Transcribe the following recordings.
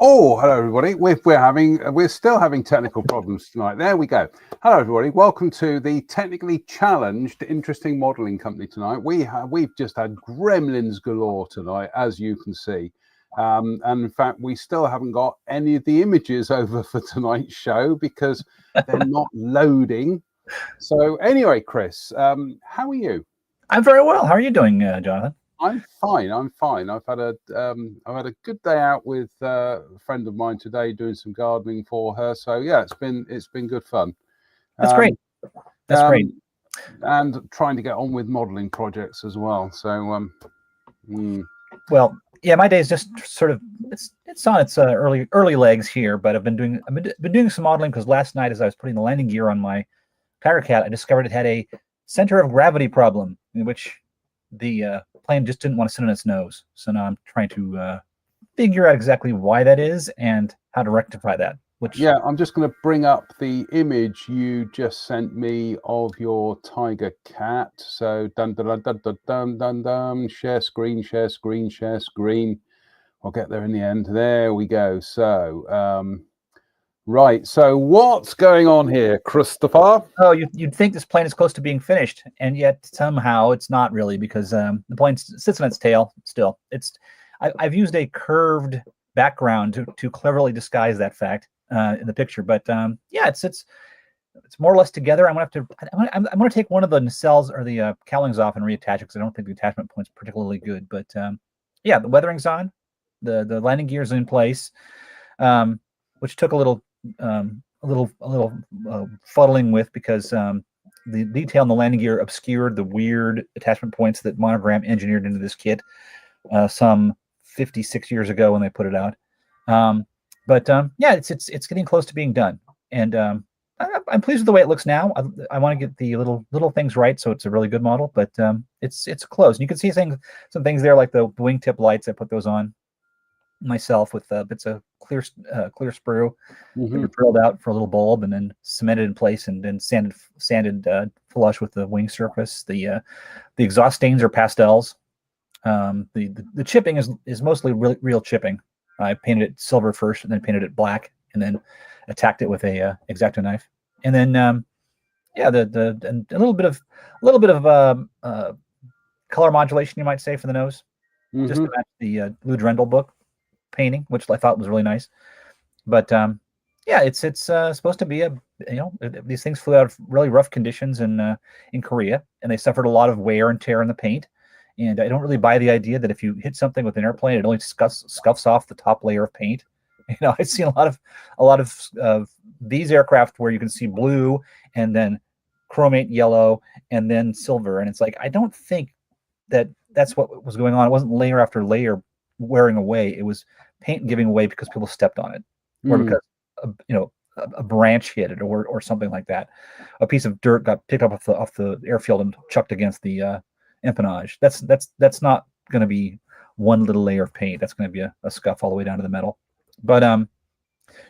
Oh, hello everybody. We're still having technical problems tonight. There we go. Hello everybody. Welcome to the technically challenged interesting modeling company tonight. We've just had gremlins galore tonight, as you can see. And in fact, we still haven't got any of the images over for tonight's show because they're not loading. So anyway, Chris, how are you? I'm very well. How are you doing, Jonathan? I'm fine. I'm fine. I've had a good day out with a friend of mine today, doing some gardening for her. So yeah, it's been good fun. That's great. That's great. And trying to get on with modeling projects as well. So well, yeah, my day is just sort of it's on its early legs here, but I've been doing some modeling because last night, as I was putting the landing gear on my Tiger Cat, I discovered it had a center of gravity problem in which the plane just didn't want to sit on its nose. So now I'm trying to figure out exactly why that is and how to rectify that. Yeah, I'm just going to bring up the image you just sent me of your Tiger Cat. So dun dun dun dun dun dun dun, dun. Share screen, share screen, share screen. I'll get there in the end. There we go. So right. So what's going on here, Christopher? Oh, you'd think this plane is close to being finished, and yet somehow it's not really, because the plane sits on its tail still. I've used a curved background to cleverly disguise that fact in the picture, but yeah, it's more or less together. I'm gonna take one of the nacelles or the cowlings off and reattach it because I don't think the attachment point's particularly good. But yeah, the weathering's on, the landing gear's in place, which took a little fuddling with because the detail in the landing gear obscured the weird attachment points that Monogram engineered into this kit some 56 years ago when they put it out. But yeah, it's getting close to being done, and I'm pleased with the way it looks now. I want to get the little things right so it's a really good model, but it's close. And you can see some things there like the wingtip lights. I put those on myself with bits of clear sprue, drilled out for a little bulb, and then cemented in place and then sanded flush with the wing surface. The exhaust stains are pastels. The chipping is mostly real chipping. I painted it silver first, and then painted it black, and then attacked it with a X-Acto knife. And then yeah, and a little bit of color modulation, you might say, for the nose, just to match the Lou Drendel book painting, which I thought was really nice. But yeah, it's supposed to be these things flew out of really rough conditions in Korea, and they suffered a lot of wear and tear in the paint. And I don't really buy the idea that if you hit something with an airplane, it only scuffs off the top layer of paint. I've seen a lot of these aircraft where you can see blue and then chromate yellow and then silver, and it's like, I don't think that's what was going on. It wasn't layer after layer wearing away. It was paint giving away because people stepped on it, or because a branch hit it, or something like that. A piece of dirt got picked up off the airfield and chucked against the empennage. That's not going to be one little layer of paint. That's going to be a scuff all the way down to the metal. But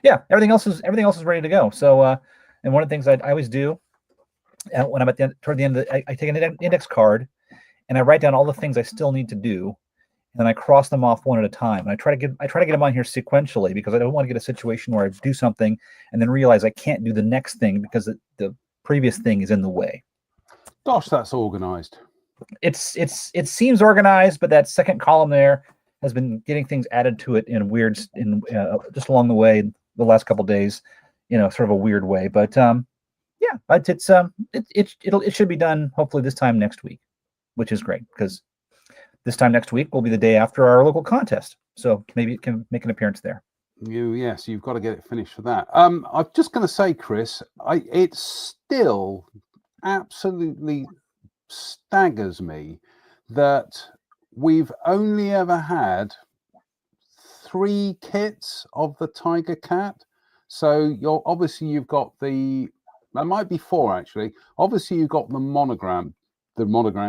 yeah, everything else is ready to go. So and one of the things I always do when I'm toward the end of I take an index card and I write down all the things I still need to do, and then I cross them off one at a time. And I try to get them on here sequentially, because I don't want to get a situation where I do something and then realize I can't do the next thing because the previous thing is in the way. Gosh, that's organized. It seems organized, but that second column there has been getting things added to it in just along the way the last couple of days, sort of a weird way. But yeah, but it should be done hopefully this time next week, which is great, because this time next week will be the day after our local contest, so maybe it can make an appearance there. Yes, you've got to get it finished for that. I'm just going to say, Chris, it's still absolutely staggers me that we've only ever had 3 kits of the Tiger Cat. So you've got there might be 4 actually. Obviously, you've got the monogram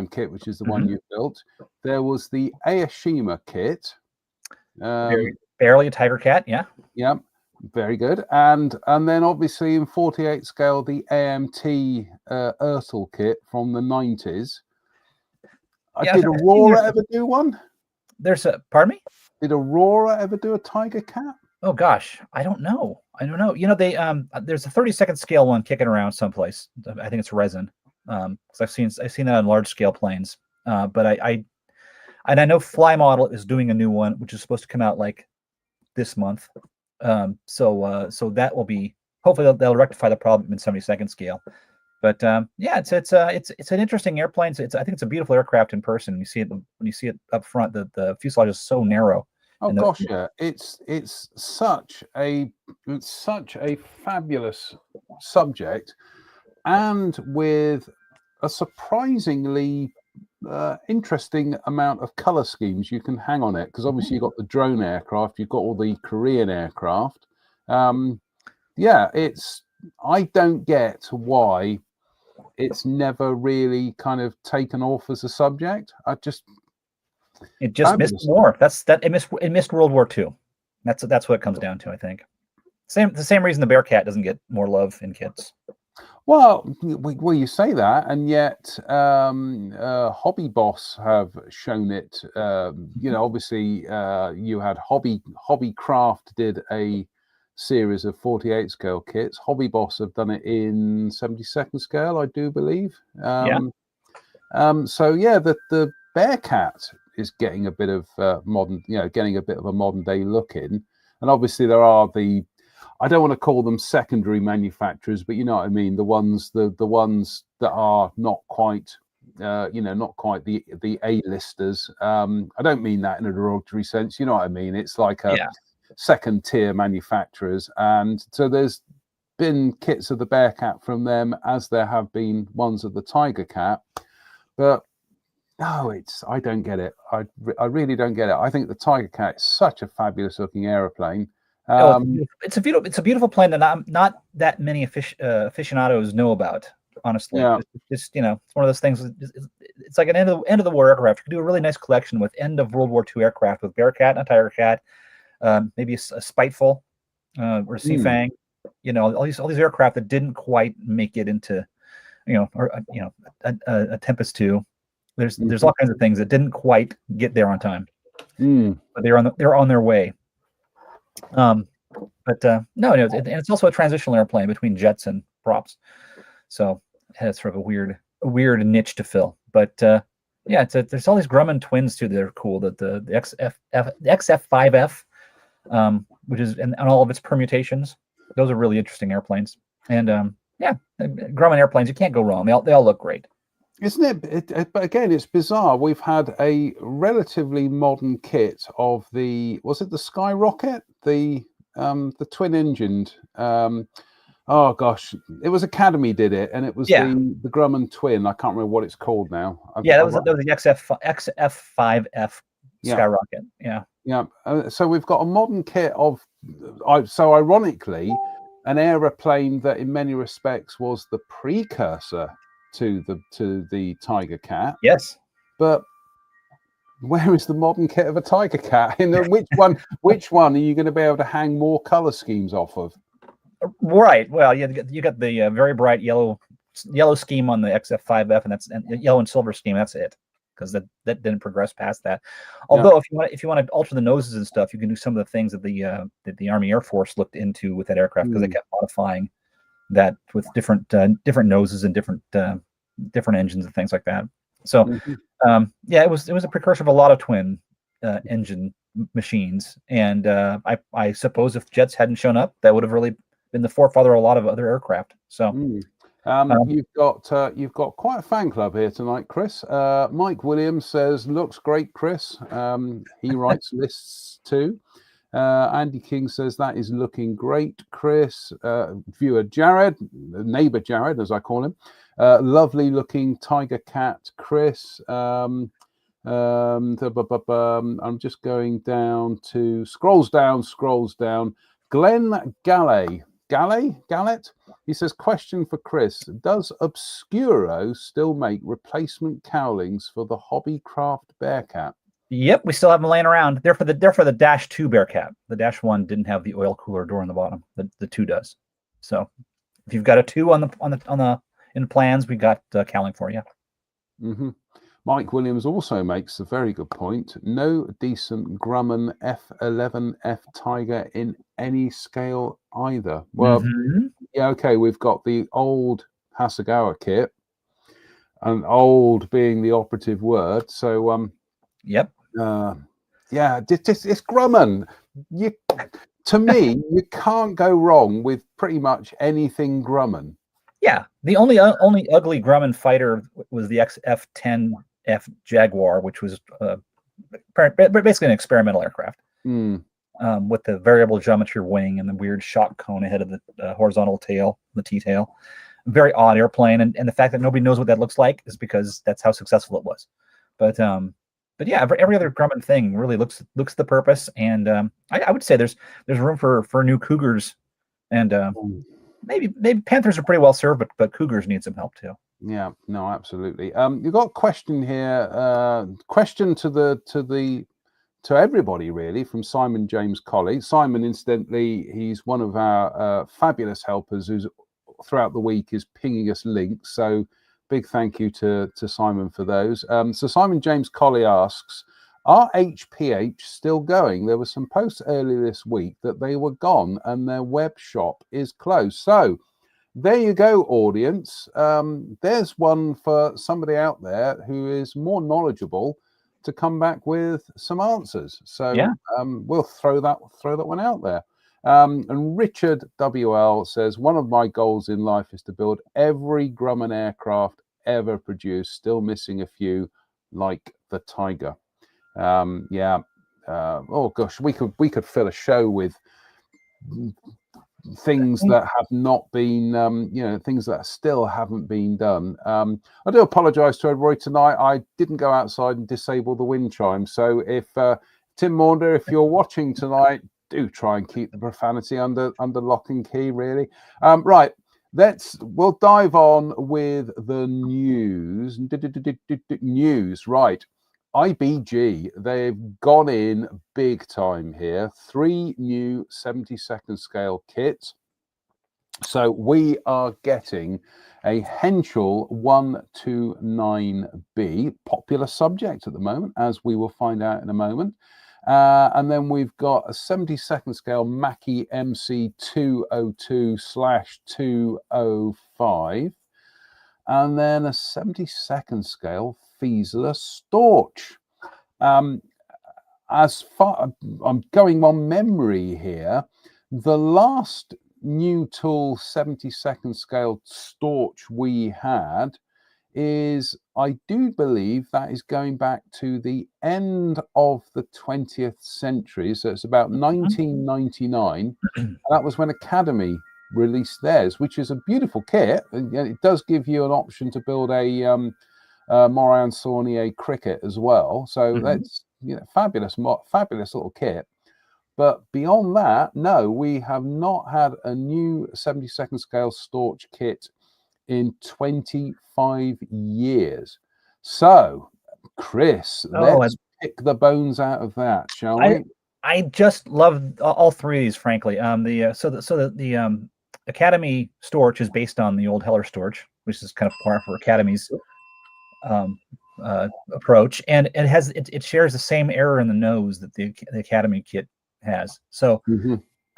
kit, which is the one you built. There was the Aoshima kit. Barely a Tiger Cat, yeah. Yeah, very good. And then obviously in 48 scale, the AMT Ertl kit from the 90s. Did Aurora ever do one? Pardon me? Did Aurora ever do a Tiger Cat? Oh gosh, I don't know. You know, they there's a 32nd scale one kicking around someplace. I think it's resin. Because I've seen that on large scale planes. But I know Fly Model is doing a new one, which is supposed to come out like this month. So that will be, hopefully they'll rectify the problem in 72nd scale. But yeah, it's an interesting airplane. I think it's a beautiful aircraft in person. When you see it up front, the fuselage is so narrow. Oh gosh, yeah, it's such a fabulous subject, and with a surprisingly interesting amount of color schemes you can hang on it, because obviously you've got the drone aircraft, you've got all the Korean aircraft. Yeah, I don't get why it's never really kind of taken off as a subject. It just missed war. It missed World War II. That's what it comes down to, I think. The same reason the Bearcat doesn't get more love in kits. Well, you say that, and yet Hobby Boss have shown it. Obviously, you had Hobbycraft did a series of 48 scale kits. Hobby Boss have done it in 72nd scale, I do believe. So yeah, the Bearcat is getting a bit of modern, getting a bit of a modern day look in, and obviously there are I don't want to call them secondary manufacturers, but you know what I mean. The ones that are not quite, not quite the A-listers. I don't mean that in a derogatory sense. You know what I mean. It's like a second tier manufacturers, and so there's been kits of the Bearcat from them, as there have been ones of the Tiger Cat, but no, I don't get it. I really don't get it. I think the Tiger Cat is such a fabulous looking aeroplane. It's a beautiful plane that not that many aficionados know about. Honestly, yeah. It's one of those things. It's like an end of the war aircraft. You could do a really nice collection with end of World War II aircraft with Bearcat and a Tiger Cat, maybe a Spiteful or a Sea Fang. All these aircraft that didn't quite make it into, a Tempest 2. There's all kinds of things that didn't quite get there on time, but they're on their way. No, and it's also a transitional airplane between jets and props, so it has sort of a weird niche to fill. But yeah, there's all these Grumman twins too that are cool. The XF5F, which is and all of its permutations. Those are really interesting airplanes. And yeah, Grumman airplanes, you can't go wrong. They all look great. Isn't it? But again, it's bizarre. We've had a relatively modern kit of was it the Skyrocket, the twin-engined? Oh gosh, it was Academy did it, and it was the Grumman twin. I can't remember what it's called now. That was the XF5F Skyrocket. Yeah. So we've got a modern kit of. So ironically, an aeroplane that in many respects was the precursor to the Tiger Cat. Yes. But where is the modern kit of a Tiger Cat? Which one are you going to be able to hang more color schemes off of? Right. Well, you got the very bright yellow scheme on the XF5F, and yellow and silver scheme. That's it, because that didn't progress past that. Although if you want to alter the noses and stuff, you can do some of the things that the Army Air Force looked into with that aircraft, because they kept modifying that with different noses and different engines and things like that. So it was a precursor of a lot of twin engine machines, and I suppose if jets hadn't shown up, that would have really been the forefather of a lot of other aircraft. So you've got quite a fan club here tonight, Chris. Mike Williams says, looks great, Chris. He writes lists too. Andy King says that is looking great, Chris. Viewer Jared, neighbor Jared, as I call him, Lovely looking Tiger Cat, Chris. I'm just going down to scrolls down. Glenn Gallet. He says, question for Chris: does Obscuro still make replacement cowlings for the Hobbycraft Bearcat? Yep, we still have them laying around. They're for the Dash 2 Bearcat. The Dash 1 didn't have the oil cooler door on the bottom. The 2 does. So if you've got a 2 in plans, we got cowling for you. Mm-hmm. Mike Williams also makes a very good point. No decent Grumman F11F Tiger in any scale either. Well, yeah, okay, we've got the old Hasegawa kit, and old being the operative word. So, yep. Yeah, it's Grumman. To me, you can't go wrong with pretty much anything Grumman. Yeah, the only ugly Grumman fighter was the XF-10F Jaguar, which was basically an experimental aircraft with the variable geometry wing and the weird shock cone ahead of the horizontal tail, the T-tail. Very odd airplane, and the fact that nobody knows what that looks like is because that's how successful it was. But yeah, every other Grumman thing really looks the purpose, and I would say there's room for new Cougars, and maybe Panthers are pretty well served, but Cougars need some help too. Yeah, no, absolutely. You've got a question here. Question to everybody really, from Simon James Colley. Simon, incidentally, he's one of our fabulous helpers who's throughout the week is pinging us links. So big thank you to Simon for those. So Simon James Colley asks, are HPH still going? There were some posts earlier this week that they were gone and their web shop is closed. So there you go, audience. There's one for somebody out there who is more knowledgeable to come back with some answers. So yeah. We'll throw that one out there. And Richard WL says, one of my goals in life is to build every Grumman aircraft ever produced, still missing a few, like the Tiger. Oh gosh, we could fill a show with things that have not been things that still haven't been done. I do apologize to everybody tonight. I didn't go outside and disable the wind chime, so if Tim Maunder, if you're watching tonight, do try and keep the profanity under lock and key, really. Right, we'll dive on with the news. News, right. IBG, they've gone in big time here. 3 new 72nd scale kits. So we are getting a Henschel 129B, popular subject at the moment, as we will find out in a moment. And then we've got a 72nd scale Mackie MC 202/205. And then a 72nd scale Fieseler Storch. As far I'm going on memory here, the last new tool 72nd scale Storch we had is, I do believe that is going back to the end of the 20th century. So it's about 1999. And that was when Academy released theirs, which is a beautiful kit. And it does give you an option to build a Moran Saunier cricket as well. So that's fabulous little kit. But beyond that, no, we have not had a new 72nd scale Storch kit in 25 years. So, Chris, let's pick the bones out of that, shall we? I just love all 3 of these, frankly. The Academy Storch is based on the old Heller Storch, which is kind of par for Academy's approach, and it shares the same error in the nose that the Academy kit has. So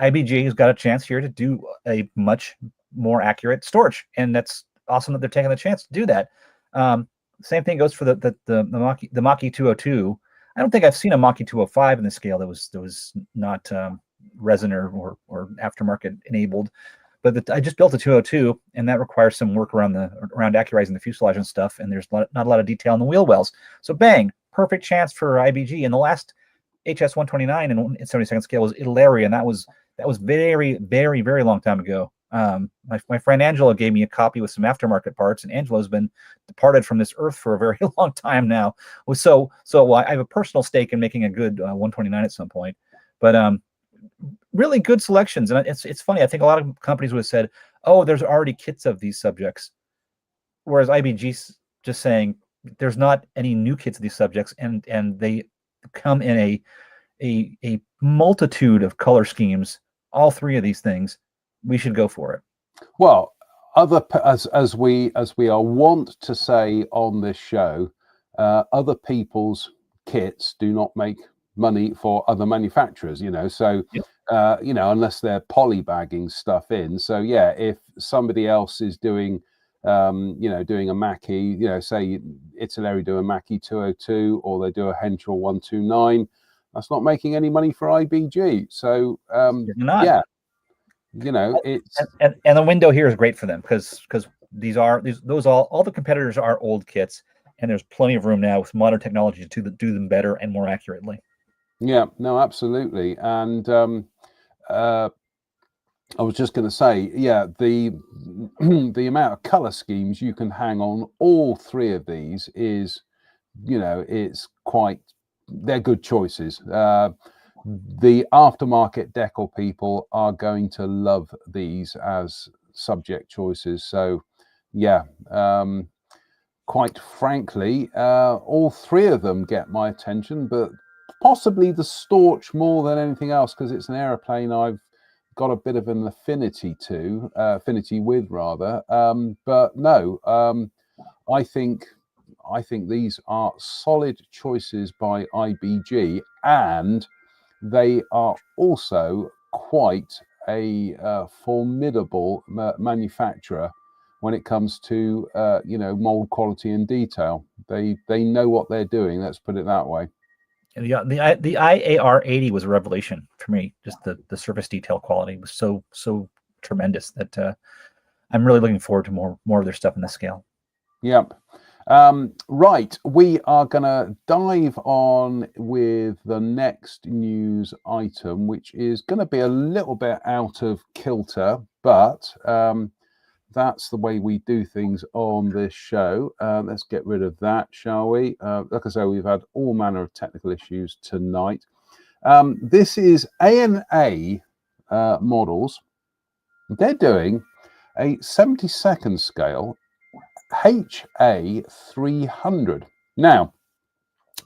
IBG has got a chance here to do a much more accurate Storch, and that's awesome that they're taking the chance to do that. Same thing goes for the Mackie 202. I don't think I've seen a Mackie 205 in the scale that was not resin or aftermarket enabled. But I just built a 202, and that requires some work around accurizing the fuselage and stuff, and there's not a lot of detail in the wheel wells. So bang, perfect chance for IBG. And the last HS 129 in 72nd scale was Italia, and that was very, very, very long time ago. My friend Angela gave me a copy with some aftermarket parts, and Angela's been departed from this earth for a very long time now. So I have a personal stake in making a good 129 at some point. But really good selections, and it's funny. I think a lot of companies would have said, "Oh, there's already kits of these subjects," whereas IBG's just saying there's not any new kits of these subjects, and they come in a multitude of color schemes. All three of these things, we should go for it. Well, as we are wont to say on this show, other people's kits do not make money for other manufacturers. So Yep. Unless they're polybagging stuff in. So yeah, if somebody else is doing doing a Mackie, say Italeri do a Mackie 202 or they do a Henschel 129, that's not making any money for IBG. So yeah, it's and the window here is great for them because all the competitors are old kits, and there's plenty of room now with modern technology to do them better and more accurately. Yeah, no, absolutely. And I was just going to say, yeah, the amount of color schemes you can hang on all three of these is, they're good choices. The aftermarket decal people are going to love these as subject choices. So yeah, quite frankly, all three of them get my attention, but possibly the Storch more than anything else, because it's an aeroplane I've got a bit of an affinity with rather. But no, I think these are solid choices by IBG, and they are also quite a formidable manufacturer when it comes to mold quality and detail. They know what they're doing. Let's put it that way. And the IAR-80 was a revelation for me. Just the surface detail quality was so tremendous that I'm really looking forward to more of their stuff in the scale. Yep. Right, we are going to dive on with the next news item, which is going to be a little bit out of kilter, but that's the way we do things on this show. Let's get rid of that, shall we? Like I say, we've had all manner of technical issues tonight. This is ANA models. They're doing a 72nd scale HA-300. Now,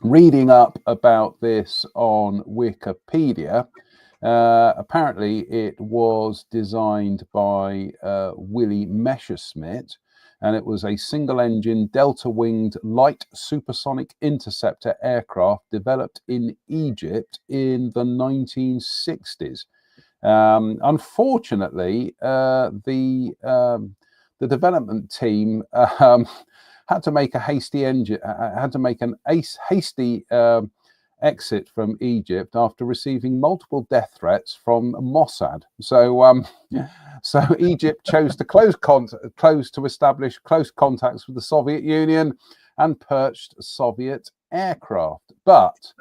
reading up about this on Wikipedia, apparently it was designed by Willy Messerschmitt, and it was a single-engine delta-winged light supersonic interceptor aircraft developed in Egypt in the 1960s. Unfortunately, the development team had to make a hasty exit from Egypt after receiving multiple death threats from Mossad. So Egypt chose to establish close contacts with the Soviet Union and purchased Soviet aircraft. But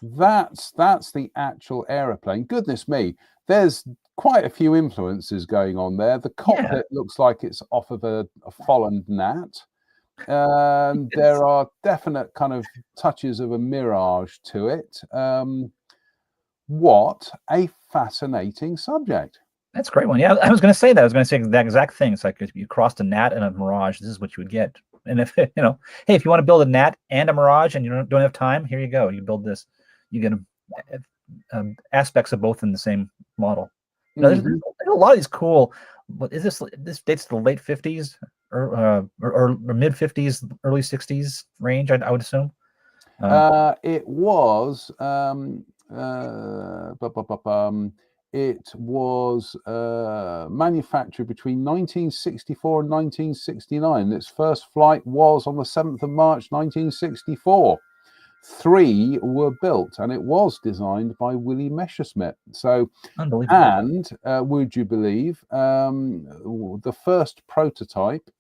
that's the actual aeroplane. Goodness me, there's quite a few influences going on there. The cockpit looks like it's off of a fallen gnat. There are definite kind of touches of a mirage to it. What a fascinating subject. That's a great one. Yeah, I was going to say that. I was going to say that exact thing. It's like if you crossed a gnat and a mirage, this is what you would get. And if hey, if you want to build a gnat and a mirage and you don't have time, here you go. You build this. You get aspects of both in the same model. There's a lot of these cool. What is this? This dates to the late 50s or mid 50s, early 60s range. I would assume. It was. It was manufactured between 1964 and 1969. Its first flight was on the 7th of March, 1964. 3 were built, and it was designed by Willy Messerschmitt. So, and would you believe, the first prototype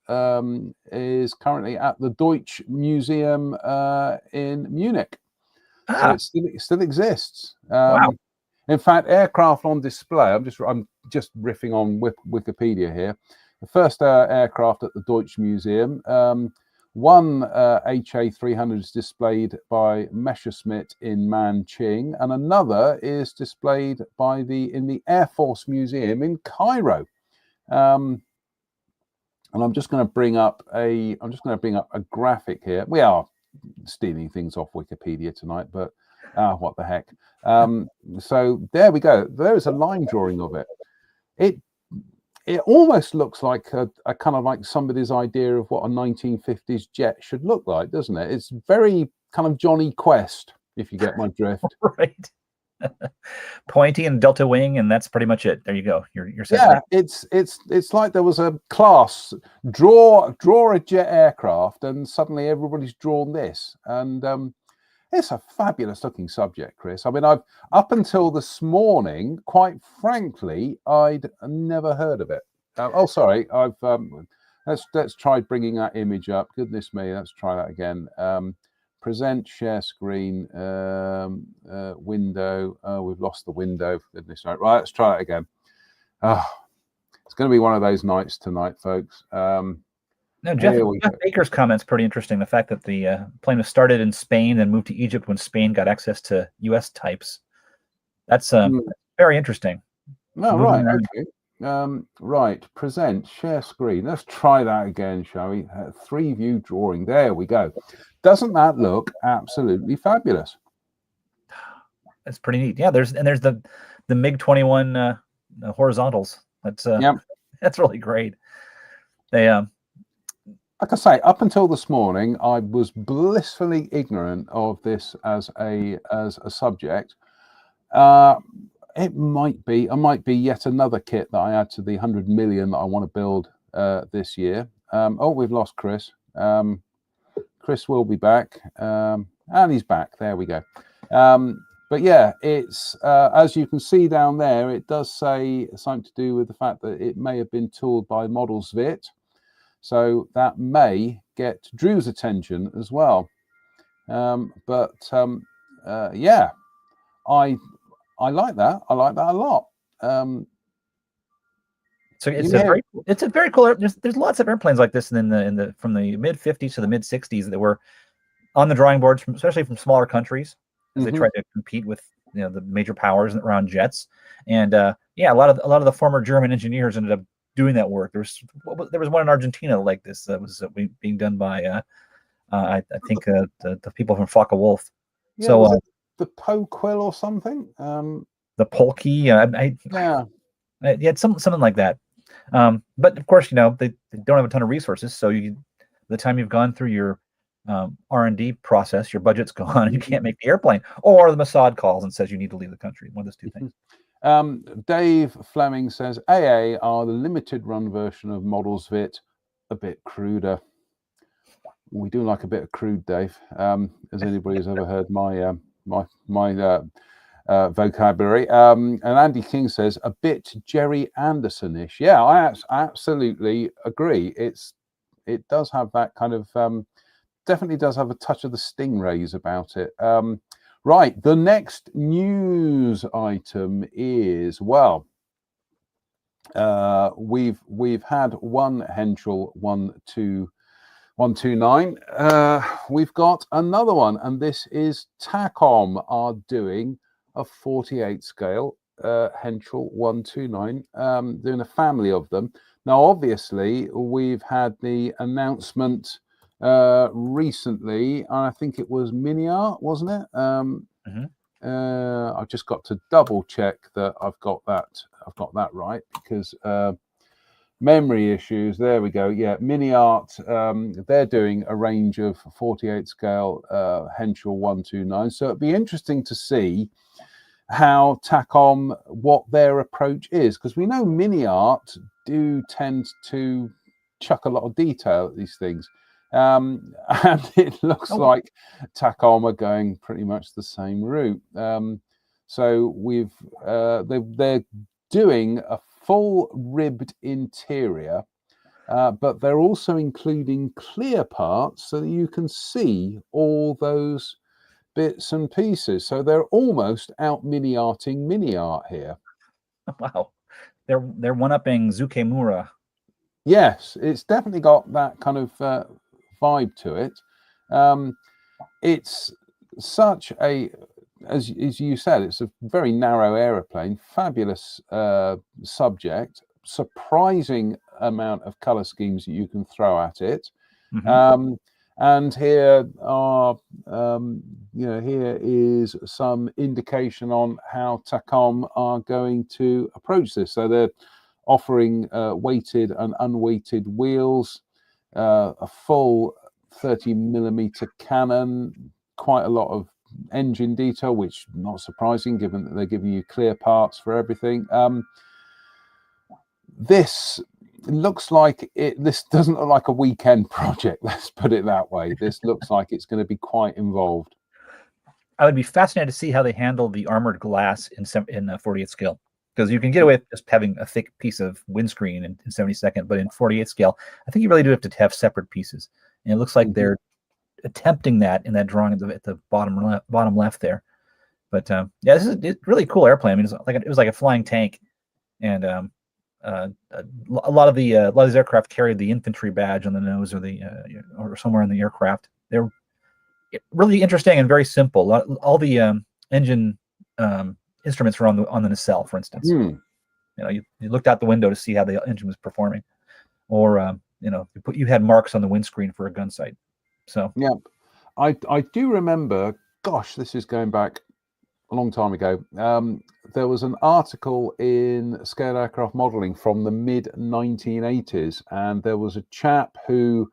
is currently at the Deutsche Museum in Munich. So it still exists. Wow. In fact, aircraft on display. I'm just riffing on Wikipedia here. The first aircraft at the Deutsche Museum. One HA-300 is displayed by Messerschmitt in Nanjing, and another is displayed in the Air Force Museum in Cairo. And I'm just going to bring up a graphic here. We are stealing things off Wikipedia tonight, but what the heck. So there we go. There is a line drawing of it. It almost looks like a kind of like somebody's idea of what a 1950s jet should look like, doesn't it? It's very kind of Johnny Quest, if you get my drift. Right. Pointy and delta wing, and that's pretty much it. There you go. You're set. Yeah, it's like there was a class draw a jet aircraft, and suddenly everybody's drawn this, and it's a fabulous looking subject, Chris. I mean, I've up until this morning, quite frankly, I'd never heard of it. Oh, sorry, let's try bringing that image up. Goodness me, let's try that again. Present, share screen, window. Oh, we've lost the window. For goodness sake. Right, let's try it again. Oh, it's going to be one of those nights tonight, folks. No, Jeff Baker's comment's pretty interesting. The fact that the plane was started in Spain and moved to Egypt when Spain got access to U.S. types. That's very interesting. Oh, right. Okay. Right. Present, share screen. Let's try that again, shall we? 3-view drawing. There we go. Doesn't that look absolutely fabulous? That's pretty neat. Yeah. There's the MiG-21 horizontals. That's really great. They like I say, up until this morning, I was blissfully ignorant of this as a subject. It might be yet another kit that I add to the 100 million that I want to build this year. Oh, we've lost Chris. Chris will be back, and he's back. There we go. But yeah, it's as you can see down there, it does say something to do with the fact that it may have been tooled by Modelsvit. So that may get Drew's attention as well. Yeah, I like that. I like that a lot. So it's a very cool. There's lots of airplanes like this from the mid 50s to the mid 60s that were on the drawing boards, especially from smaller countries, as they tried to compete with the major powers around jets. And yeah, a lot of the former German engineers ended up doing that work. There was one in Argentina like this that was being done by I think the people from Focke-Wulf. Yeah, so the Poquill or something. The Polkey. Yeah, something like that. But of course, they don't have a ton of resources. So the time you've gone through your R&D process, your budget's gone, and you can't make the airplane, or the Mossad calls and says you need to leave the country. One of those two things. Dave Fleming says AA are the limited run version of Modelsvit, a bit cruder. We do like a bit of crude, Dave. As anybody who's ever heard my vocabulary. And Andy King says a bit Jerry Anderson-ish. Yeah, I absolutely agree. It does have that kind of definitely does have a touch of the Stingrays about it. Right, the next news item is, well, we've had one Henschel 129. We've got another one, and this is Takom are doing a 48 scale Henschel 129, doing a family of them. Now, obviously, we've had the announcement recently. I think it was Miniart, wasn't it? I've just got to double check that I've got that right, because memory issues. There we go. Yeah, Miniart. They're doing a range of 48 scale Henschel 129. So it'd be interesting to see how Takom, what their approach is, because we know Miniart do tend to chuck a lot of detail at these things. And it looks like Takom are going pretty much the same route. So they're doing a full ribbed interior, but they're also including clear parts so that you can see all those bits and pieces. So they're almost out Miniarting Miniart here. Wow. they're one-upping Zukemura. Yes, it's definitely got that kind of vibe to it. It's such a, as you said, it's a very narrow aeroplane, fabulous subject, surprising amount of color schemes that you can throw at it. And here are, here is some indication on how Takom are going to approach this. So they're offering weighted and unweighted wheels, a full 30mm cannon, quite a lot of engine detail, which not surprising given that they're giving you clear parts for everything. This looks like this doesn't look like a weekend project, let's put it that way. This looks like it's going to be quite involved. I would be fascinated to see how they handle the armored glass in 48th scale, because you can get away with just having a thick piece of windscreen in 72nd, but in 48th scale, I think you really do have to have separate pieces. And it looks like they're attempting that in that drawing at the bottom left there. But yeah, this is a really cool airplane. I mean, it was like a flying tank, and a lot of these aircraft carried the infantry badge on the nose or somewhere in the aircraft. They're really interesting and very simple. All the engine instruments were on the nacelle, for instance. You looked out the window to see how the engine was performing, or you had marks on the windscreen for a gun sight. So yeah, I do remember. Gosh, this is going back a long time ago. There was an article in Scale Aircraft Modeling from the mid 1980s, and there was a chap who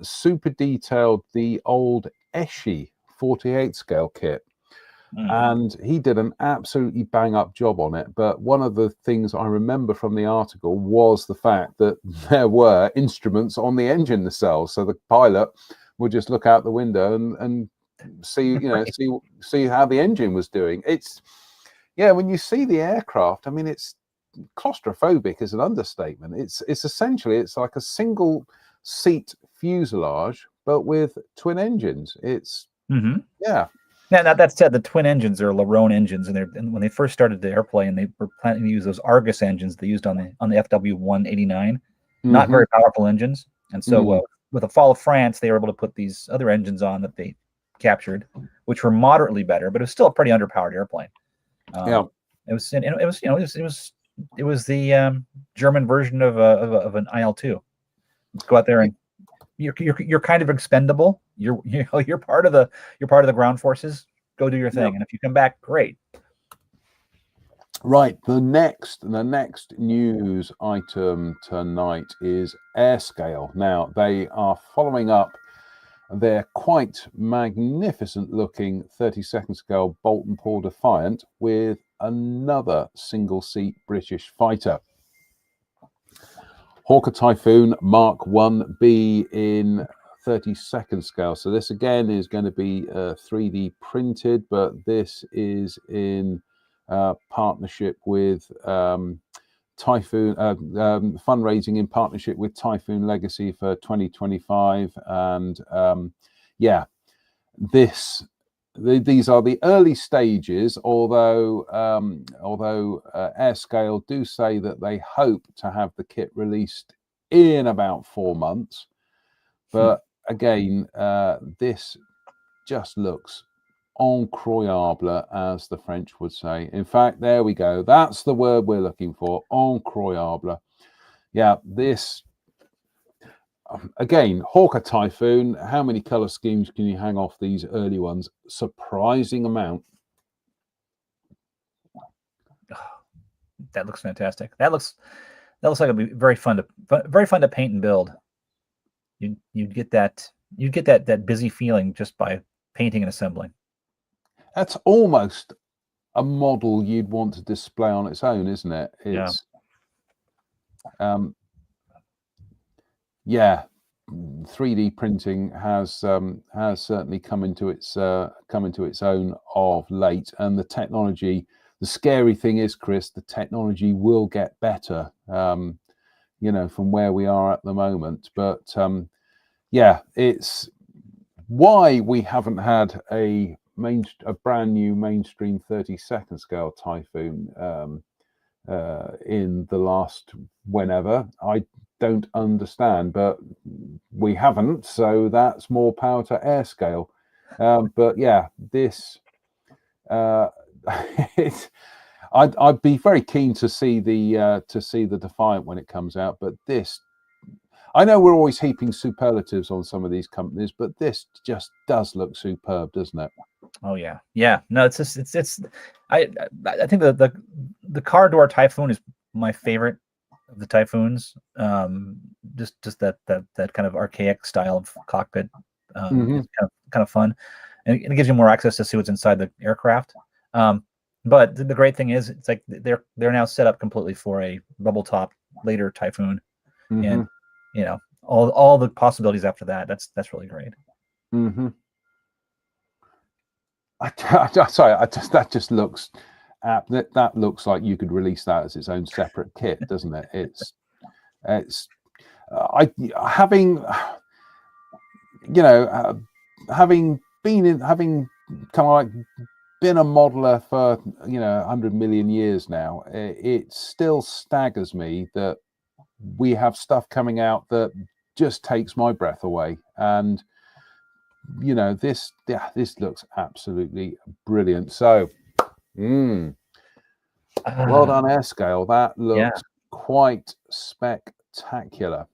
super detailed the old Eshi 48 scale kit. And he did an absolutely bang up job on it. But one of the things I remember from the article was the fact that there were instruments on the engine nacelle. So the pilot would just look out the window and see, see how the engine was doing. It's, when you see the aircraft, I mean, it's claustrophobic is an understatement. It's essentially, it's like a single seat fuselage, but with twin engines. It's, yeah. Now, that said, the twin engines are Larone engines, and when they first started the airplane, they were planning to use those Argus engines they used on the FW-189. Not very powerful engines, and so with the fall of France, they were able to put these other engines on that they captured, which were moderately better, but it was still a pretty underpowered airplane. It was the German version of an IL-2. Let's go out there and you're kind of expendable. You're part of the ground forces. Go do your thing, and if you come back, great. Right. The next news item tonight is Airscale. Now they are following up their quite magnificent looking 32nd scale Bolt and Paul Defiant with another single seat British fighter. Hawker Typhoon Mark 1B in 32nd scale. So this again is going to be 3D printed, but this is in partnership with Typhoon, fundraising in partnership with Typhoon Legacy for 2025. And these are the early stages, although Airscale do say that they hope to have the kit released in about 4 months. But again, this just looks incroyable, as the French would say. In fact, there we go. That's the word we're looking for, incroyable. Yeah, this... Again, Hawker Typhoon, how many color schemes can you hang off these early ones? Surprising amount. That looks fantastic. That looks like it'll be very fun to paint and build. You'd get that busy feeling just by painting and assembling. That's almost a model you'd want to display on its own, isn't it? It's yeah, 3D printing has certainly come into its own of late, and the technology. The scary thing is, Chris, the technology will get better, from where we are at the moment. But it's why we haven't had a brand new mainstream 32nd scale Typhoon in the last whenever. I don't understand, but we haven't, so that's more power to Airscale. But yeah, this I'd be very keen to see the Defiant when it comes out, but this, I know we're always heaping superlatives on some of these companies, but this just does look superb, doesn't it? Oh yeah, yeah. No, it's just it's. I think the car door Typhoon is my favorite of the Typhoons. Just that kind of archaic style of cockpit. It's kind of fun, and it gives you more access to see what's inside the aircraft. But the great thing is, it's like they're now set up completely for a bubble top later Typhoon, and you know all the possibilities after that. That's really great. That just looks that looks like you could release that as its own separate kit, doesn't it? It's having kind of like been a modeler for 100 million years now. It still staggers me that we have stuff coming out that just takes my breath away. And this looks absolutely brilliant. So well done, Airscale. That looks quite spectacular.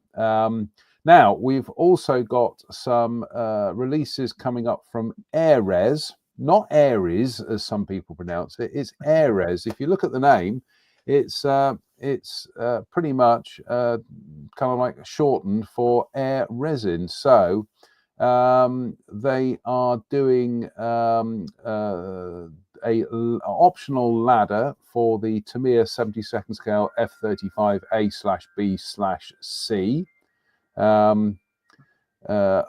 Now we've also got some releases coming up from Ares, not Aries as some people pronounce it. It's Ares. If you look at the name, it's pretty much kind of like shortened for air resin. So they are doing a optional ladder for the Tamiya 72nd scale F35A/B/C.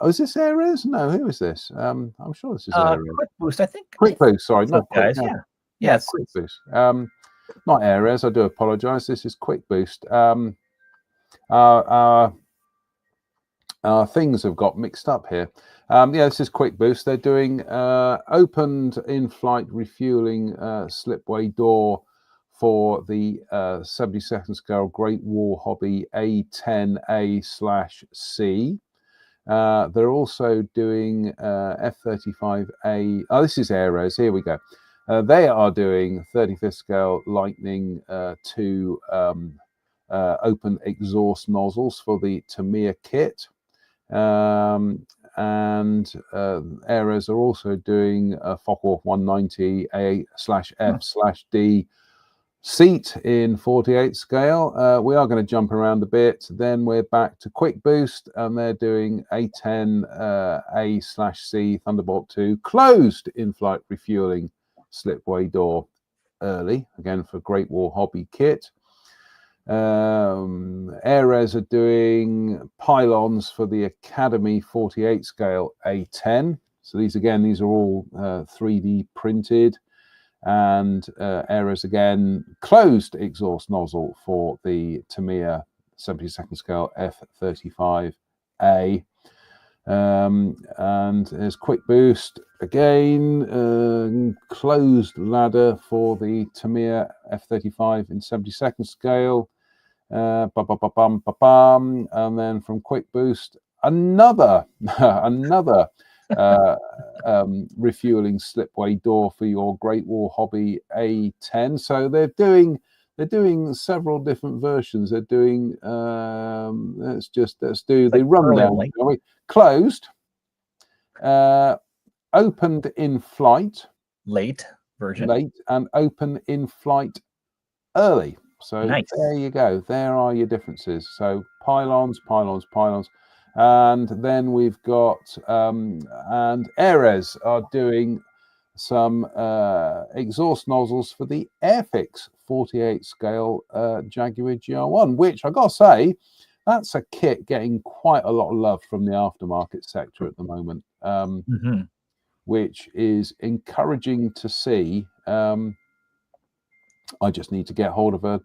Is this Ares? No, who is this? I'm sure this is Ares. Quick Boost, I think. Quick Boost, sorry, not Quick. Guys, yeah, Quick Boost. Not Ares. I do apologise. This is Quick Boost. Our things have got mixed up here. This is Quick Boost. They're doing opened in-flight refueling slipway door for the 72nd scale Great War Hobby A10A/C. They're also doing F35A. Oh, this is Ares. Here we go. They are doing 35th scale Lightning 2 open exhaust nozzles for the Tamiya kit. And Ares are also doing a Focke-Wulf 190 A/F/D seat in 48 scale. We are going to jump around a bit. Then we're back to Quick Boost, and they're doing A10 A/C Thunderbolt 2 closed in-flight refueling slipway door early, again for Great War Hobby kit. Ares are doing pylons for the Academy 48 scale A10. So these are all 3D printed. And Ares again closed exhaust nozzle for the Tamiya 72nd scale F35A. And there's Quick Boost again, closed ladder for the Tamiya F35 in 72nd scale. And then from Quick Boost, another refueling slipway door for your Great War Hobby A10. So they're doing several different versions. They're doing let's do the rundown. Closed, opened in flight, late version, and open in flight early. So nice. There you go. There are your differences. So pylons. And then we've got and Ares are doing some exhaust nozzles for the Airfix 48 scale Jaguar GR1, which I gotta say, that's a kit getting quite a lot of love from the aftermarket sector at the moment, which is encouraging to see. I just need to get hold of a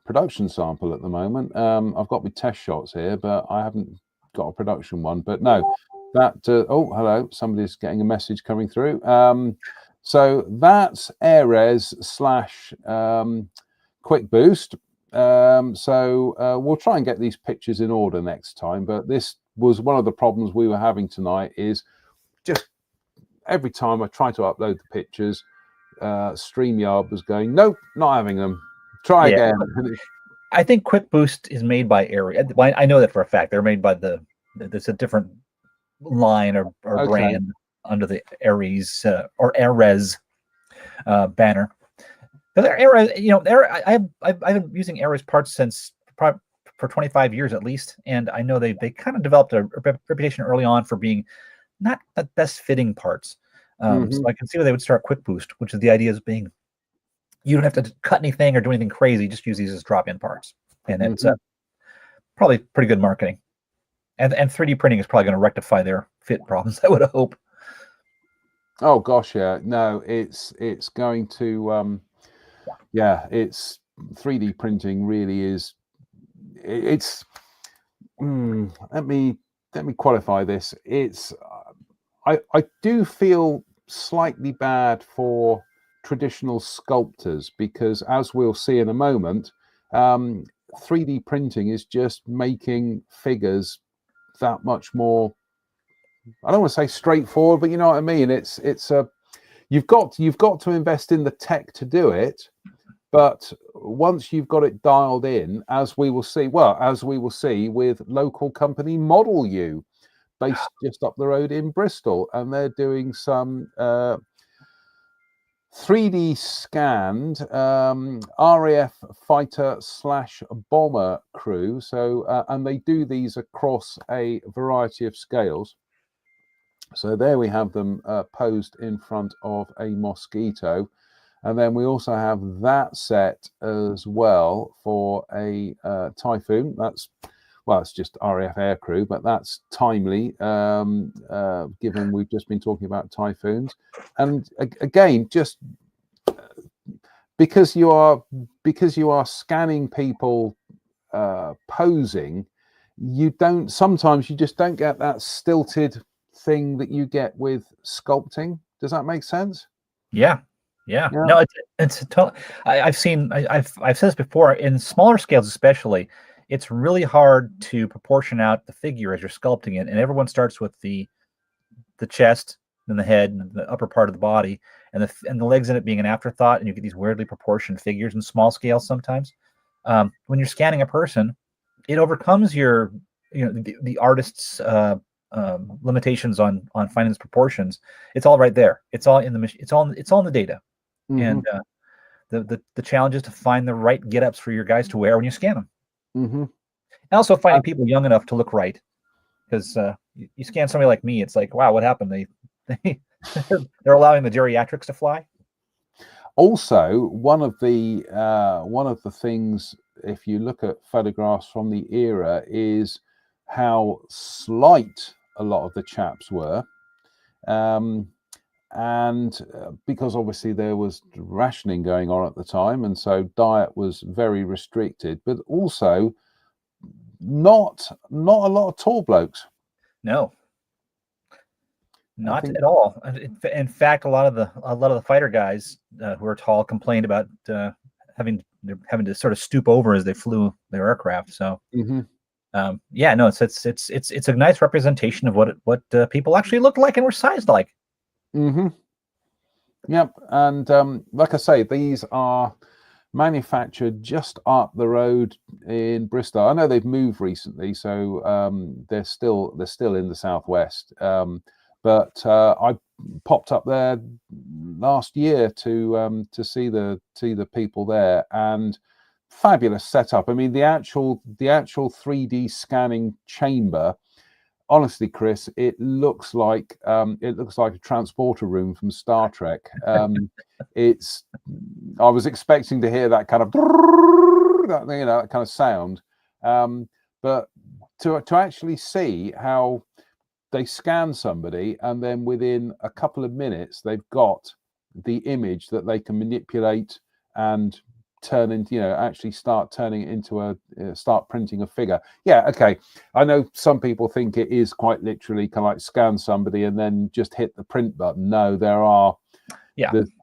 production sample at the moment. I've got my test shots here, but I haven't got a production one. But no, that oh, hello, somebody's getting a message coming through. So that's Ares / quick boost. So we'll try and get these pictures in order next time. But this was one of the problems we were having tonight, is just every time I try to upload the pictures, StreamYard was going, nope, not having them. Try again. I think Quick Boost is made by Ares. I know that for a fact. They're made by there's a different line or brand under the Ares or Ares banner. Ares, I've been using Ares parts for 25 years at least, and I know they kind of developed a reputation early on for being not the best fitting parts. So I can see where they would start Quick Boost, which is the idea is being you don't have to cut anything or do anything crazy. Just use these as drop-in parts, and it's probably pretty good marketing. And 3D printing is probably going to rectify their fit problems, I would hope. Oh gosh, yeah. No, it's going to it's 3D printing really is. It's let me qualify this. It's I do feel slightly bad for traditional sculptors, because as we'll see in a moment, 3D printing is just making figures that much more, I don't want to say straightforward, but you know what I mean. It's you've got to invest in the tech to do it, but once you've got it dialed in, as we will see with local company Model U, based just up the road in Bristol, and they're doing some 3D scanned RAF fighter / bomber crew. So and they do these across a variety of scales. So there we have them posed in front of a Mosquito, and then we also have that set as well for a Typhoon. It's just RAF aircrew, but that's timely, given we've just been talking about Typhoons. And again, just because you are scanning people posing, sometimes you just don't get that stilted thing that you get with sculpting. Does that make sense? Yeah. No, it's I've said this before, in smaller scales especially. It's really hard to proportion out the figure as you're sculpting it, and everyone starts with the chest, then the head, and the upper part of the body, and the legs in it being an afterthought, and you get these weirdly proportioned figures in small scale sometimes. When you're scanning a person, it overcomes your the artist's limitations on finding these proportions. It's all right there. It's all in the it's all in the data, and the challenge is to find the right get-ups for your guys to wear when you scan them. And also finding people young enough to look right, because you scan somebody like me, it's like, wow, what happened? They're allowing the geriatrics to fly. Also, one of the things, if you look at photographs from the era, is how slight a lot of the chaps were, and because obviously there was rationing going on at the time, and so diet was very restricted, but also not a lot of tall blokes. No, not at all. In fact, a lot of the fighter guys who are tall complained about having to sort of stoop over as they flew their aircraft. So it's a nice representation of what people actually looked like and were sized like. Yep. And like I say, these are manufactured just up the road in Bristol. I know they've moved recently, so they're still in the southwest. But I popped up there last year to see the people there, and fabulous setup. I mean, the actual 3D scanning chamber, honestly, Chris, it looks like a transporter room from Star Trek. I was expecting to hear that kind of that kind of sound, but to actually see how they scan somebody, and then within a couple of minutes they've got the image that they can manipulate and turn into, actually start turning it into start printing a figure. Yeah, okay. I know some people think it is quite literally kind of like scan somebody and then just hit the print button. No, there are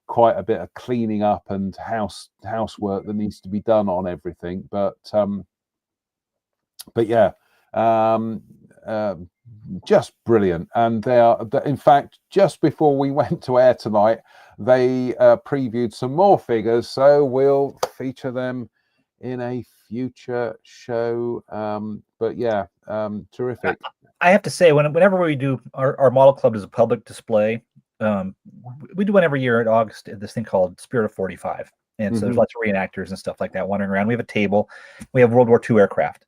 quite a bit of cleaning up and housework that needs to be done on everything. But yeah, just brilliant. And they are, in fact, just before we went to air tonight, they previewed some more figures, so we'll feature them in a future show. But yeah, terrific. I have to say, whenever we do our model club is a public display, we do one every year in August, this thing called Spirit of 45. And so there's lots of reenactors and stuff like that wandering around. We have a table. We have World War II aircraft.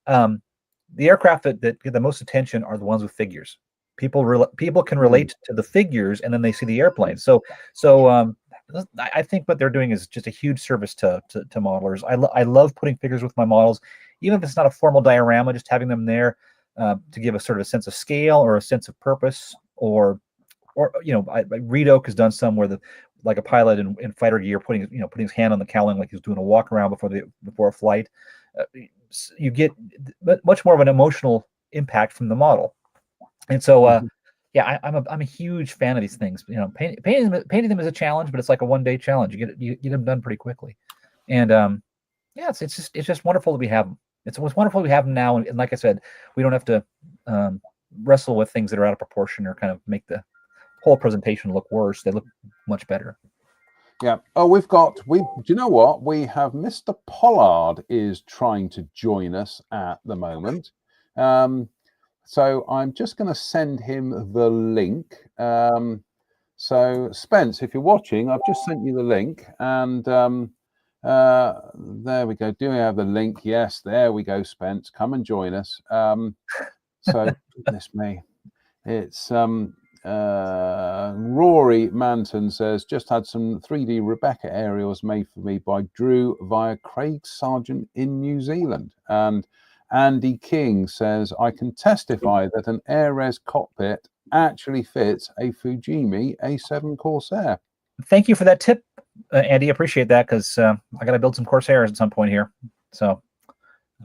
The aircraft that get the most attention are the ones with figures. People can relate to the figures, and then they see the airplanes. So I think what they're doing is just a huge service to modelers. I love putting figures with my models, even if it's not a formal diorama, just having them there to give a sort of a sense of scale or a sense of purpose, or Reed Oak has done some where like a pilot in fighter gear putting his hand on the cowling like he's doing a walk around before a flight. You get much more of an emotional impact from the model, and so yeah, I'm a huge fan of these things. Painting them is a challenge, but it's like a one-day challenge. You get them done pretty quickly, and yeah, it's just wonderful that we have them. It's wonderful we have them now, and like I said, we don't have to wrestle with things that are out of proportion or kind of make the whole presentation look worse. They look much better. Yeah. Oh, do you know what? We have Mr. Pollard is trying to join us at the moment. So I'm just going to send him the link. So Spence, if you're watching, I've just sent you the link, and there we go. Do we have the link? Yes, there we go, Spence. Come and join us. So goodness me, it's Rory Manton says, just had some 3D Rebecca aerials made for me by Drew via Craig Sargent in New Zealand. And Andy King says, I can testify that an AirRes cockpit actually fits a Fujimi A7 Corsair. Thank you for that tip, Andy. Appreciate that, because I got to build some Corsairs at some point here. So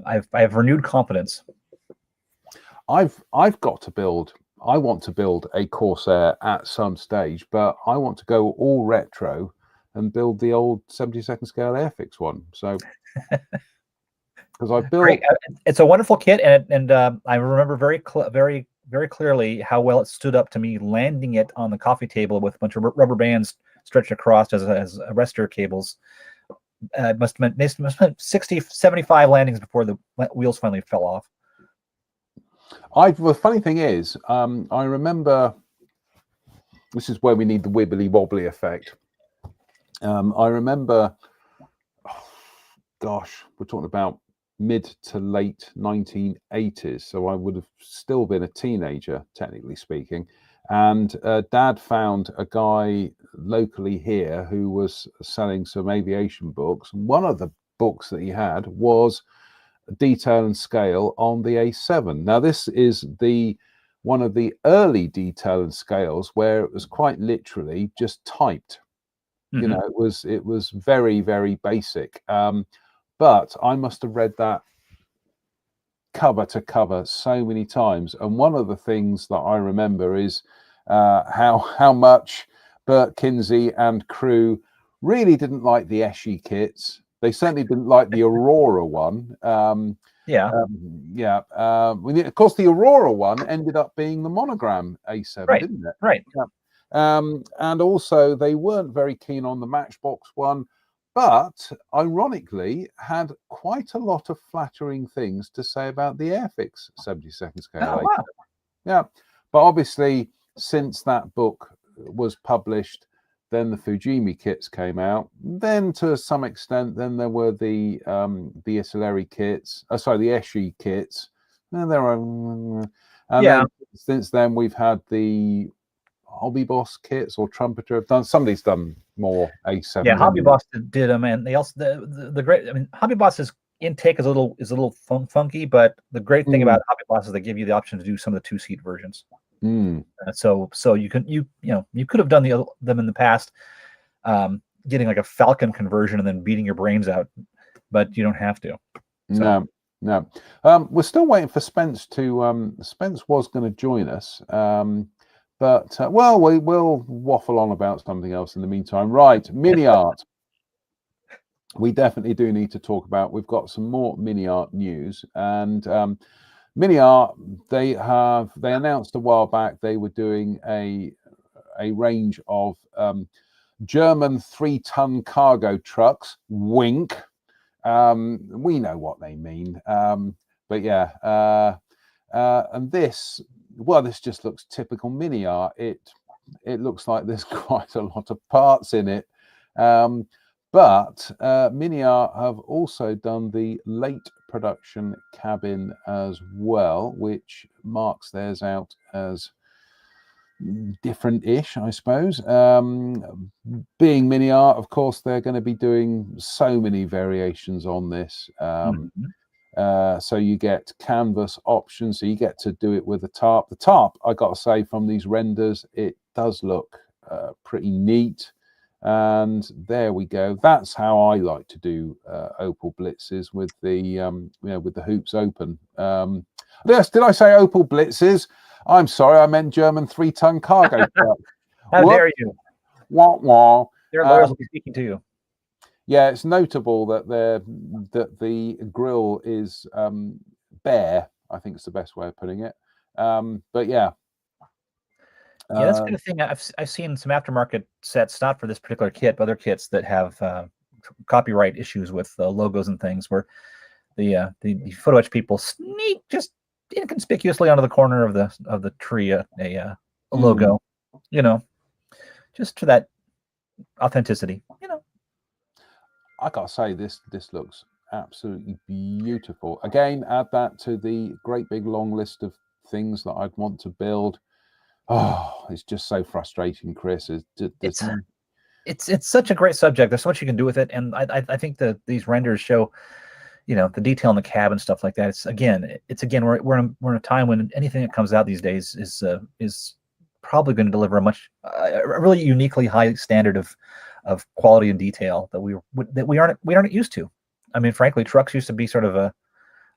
I have renewed confidence. I've got to build. I want to build a Corsair at some stage, but I want to go all retro and build the old 72nd scale Airfix one. So because I built, it's a wonderful kit, and I remember very clearly how well it stood up to me landing it on the coffee table with a bunch of rubber bands stretched across as arrestor cables. Must have been 60, 75 landings before the wheels finally fell off. The funny thing is, I remember, this is where we need the wibbly wobbly effect. I remember, gosh, we're talking about mid to late 1980s. So I would have still been a teenager, technically speaking. And Dad found a guy locally here who was selling some aviation books. One of the books that he had was Detail and Scale on the A7. Now this is one of the early detail and scales where it was quite literally just typed. You know, it was very, very basic. But I must have read that cover to cover so many times, and one of the things that I remember is how much Bert Kinsey and crew really didn't like the Eschi kits. They certainly didn't like the Aurora one. Of course, the Aurora one ended up being the monogram A7, didn't it? Right. Yeah. And also, they weren't very keen on the Matchbox one, but ironically, had quite a lot of flattering things to say about the Airfix 72nd scale. Oh, wow. Yeah, but obviously, since that book was published, then the Fujimi kits came out. Then, to some extent, then there were the Italeri kits. The Eschi kits. And there are, and then, since then we've had the Hobby Boss kits, or Trumpeter have done. Somebody's done more A7. Yeah, Hobby Boss did them, and they also the great. I mean, Hobby Boss's intake is a little funky, but the great thing about Hobby Boss is they give you the option to do some of the 2-seat versions. So you could have done them in the past, getting like a Falcon conversion and then beating your brains out, but you don't have to. So. No. We're still waiting for Spence to. Spence was going to join us, But well, we will waffle on about something else in the meantime. Right, mini art. We definitely do need to talk about. We've got some more mini art news, and mini art. They announced a while back they were doing a range of German 3-ton cargo trucks. Wink. We know what they mean. But yeah, and this just looks typical mini art. It looks like there's quite a lot of parts in it. But mini art have also done the late production cabin as well, which marks theirs out as different-ish, I suppose. Being mini art, of course, they're going to be doing so many variations on this. So you get canvas options, so you get to do it with a tarp. The tarp, I got to say, from these renders, it does look pretty neat. And there we go. That's how I like to do Opel Blitzes, with the with the hoops open. Yes, did I say Opel Blitzes? I'm sorry, I meant German 3-ton cargo truck. How dare you? Wah wah. Their lawyers will be speaking to you. Yeah, it's notable that the grill is bare. I think it's the best way of putting it. But yeah. Yeah, that's the kind of thing. I've seen some aftermarket sets, not for this particular kit, but other kits that have copyright issues with logos and things, where the photo etch people sneak just inconspicuously onto the corner of the tree a logo, just for that authenticity. I gotta say, this looks absolutely beautiful. Again, add that to the great big long list of things that I'd want to build. Oh, it's just so frustrating, Chris. It's such a great subject. There's so much you can do with it, and I think that these renders show, the detail in the cab and stuff like that. It's again we're in a time when anything that comes out these days is probably going to deliver a really uniquely high standard of quality and detail that we aren't used to. I mean, frankly, trucks used to be sort of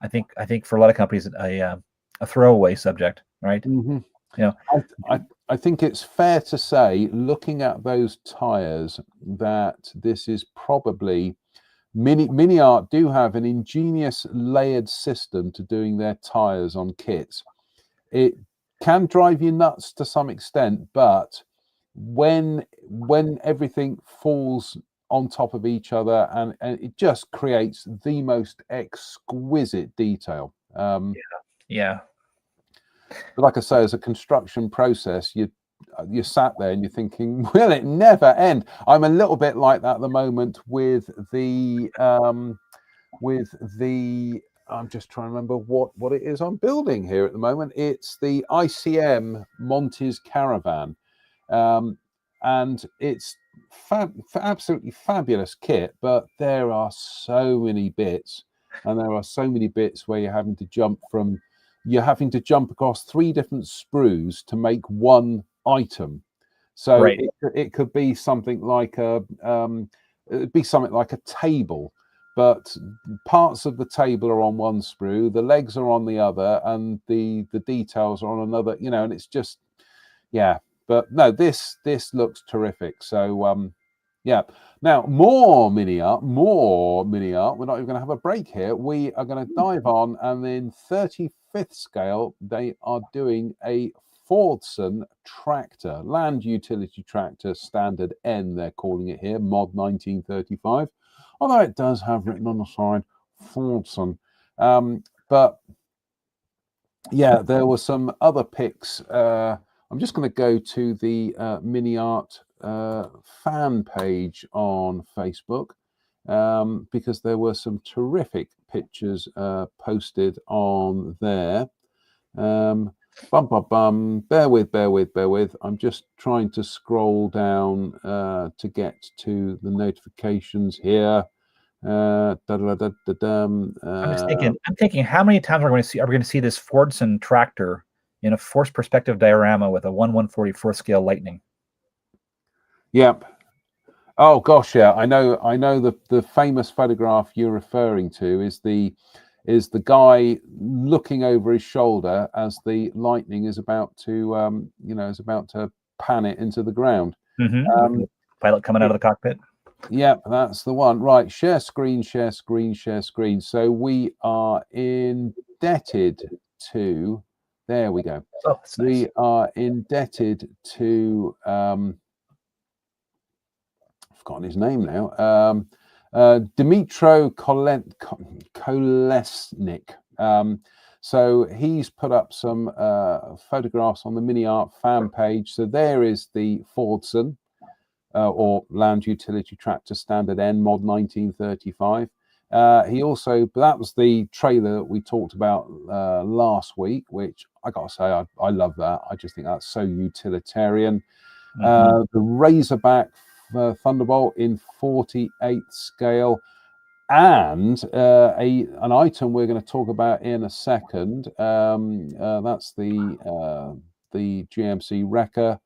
I think for a lot of companies a throwaway subject, right? Mm-hmm. I think it's fair to say, looking at those tires, that this is probably mini art do have an ingenious layered system to doing their tires on kits. It can drive you nuts to some extent, but when everything falls on top of each other, and it just creates the most exquisite detail. Yeah. But like I say, as a construction process, you're sat there and you're thinking, will it never end? I'm a little bit like that at the moment with the I'm just trying to remember what it is I'm building here at the moment. It's the ICM Montes Caravan, and it's absolutely fabulous kit. But there are so many bits, and there are so many bits where you're having to jump across 3 different sprues to make one item. So right. it could be something like a table, but parts of the table are on one sprue, the legs are on the other, and the details are on another. And it's just, yeah. But no, this looks terrific. So yeah. Now more mini art. We're not even going to have a break here. We are going to dive on, and in 35th scale, they are doing a Fordson tractor, land utility tractor, standard N, they're calling it here, mod 1935. Although it does have written on the side Fordson. But yeah, there were some other pics. I'm just going to go to the mini art fan page on Facebook, because there were some terrific pictures posted on there. Bear with. I'm just trying to scroll down to get to the notifications here. I'm thinking, how many times are we going to see this Fordson tractor in a force perspective diorama with a 1/144 scale Lightning? Yep. Oh gosh, yeah. I know the famous photograph you're referring to is the is the guy looking over his shoulder as the lightning is about to, is about to pan it into the ground. Pilot coming out of the cockpit. Yeah, that's the one. Right, share screen, share screen, share screen. So we are indebted to, there we go. Oh, that's nice. We are indebted to, I've forgotten his name now, Dimitro Kolesnik. So he's put up some photographs on the Mini Art fan page. So there is the Fordson, or Land Utility Tractor Standard N Mod 1935. He also, that was the trailer that we talked about last week, which I gotta say, I love that. I just think that's so utilitarian. The Razorback Thunderbolt in 48 scale, and an item we're going to talk about in a second. That's the GMC Wrecker.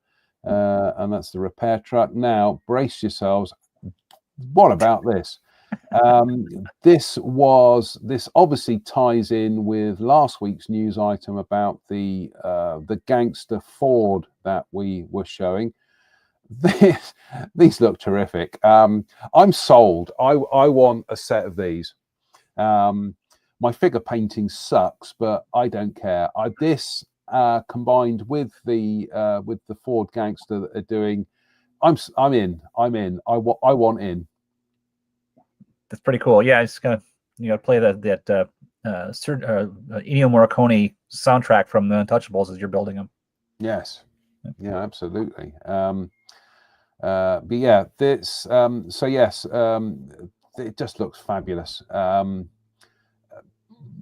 And that's the repair truck. Now, brace yourselves. What about this? This obviously ties in with last week's news item about the gangster Ford that we were showing. These look terrific. I'm sold. I want a set of these. My figure painting sucks, but I don't care. This combined with the Ford Gangster that they're doing, I'm in. I want in. That's pretty cool. Yeah, it's gonna play that Ennio Morricone soundtrack from the Untouchables as you're building them. Yes, yeah, absolutely. But yeah, this. So yes, it just looks fabulous.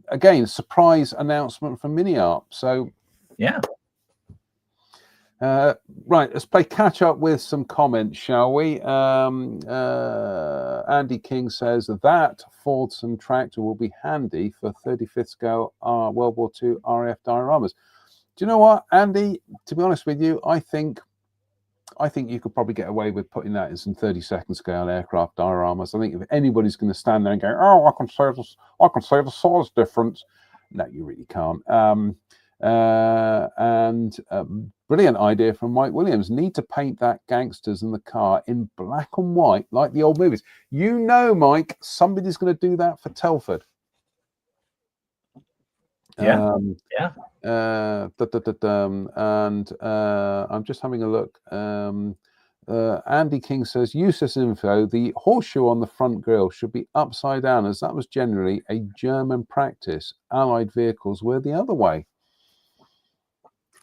Again, surprise announcement from Mini Art. So yeah. Right, let's play catch up with some comments, shall we? Andy King says that Fordson tractor will be handy for 35th scale World War II RAF dioramas. Do you know what, Andy? To be honest with you, I think you could probably get away with putting that in some 32nd scale aircraft dioramas. I think if anybody's going to stand there and go, "Oh, I can say the size difference," no, you really can't. Brilliant idea from Mike Williams. Need to paint that gangsters in the car in black and white like the old movies. You know, Mike, somebody's going to do that for Telford. Yeah. And I'm just having a look. Andy King says, useless info. The horseshoe on the front grille should be upside down, as that was generally a German practice. Allied vehicles were the other way.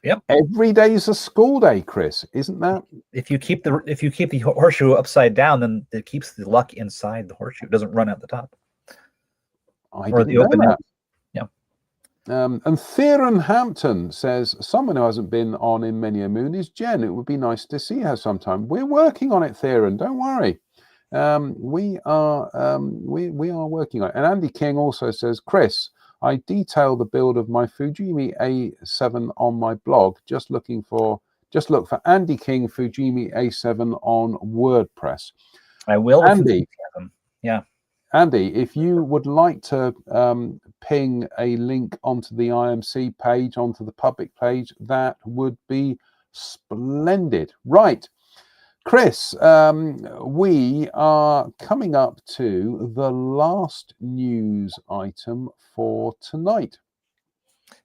Yep. Every day is a school day, Chris, isn't that? If you keep the horseshoe upside down, then it keeps the luck inside the horseshoe. It doesn't run out the top. Or the open end. Yeah. And Theron Hampton says, someone who hasn't been on in many a moon is Jen. It would be nice to see her sometime. We're working on it, Theron. Don't worry. We are working on it. And Andy King also says, Chris, I detail the build of my Fujimi A7 on my blog. Just look for Andy King Fujimi A7 on WordPress. I will. Andy, yeah. Andy, if you would like to ping a link onto the IMC page, onto the public page, that would be splendid. Right. Chris, we are coming up to the last news item for tonight.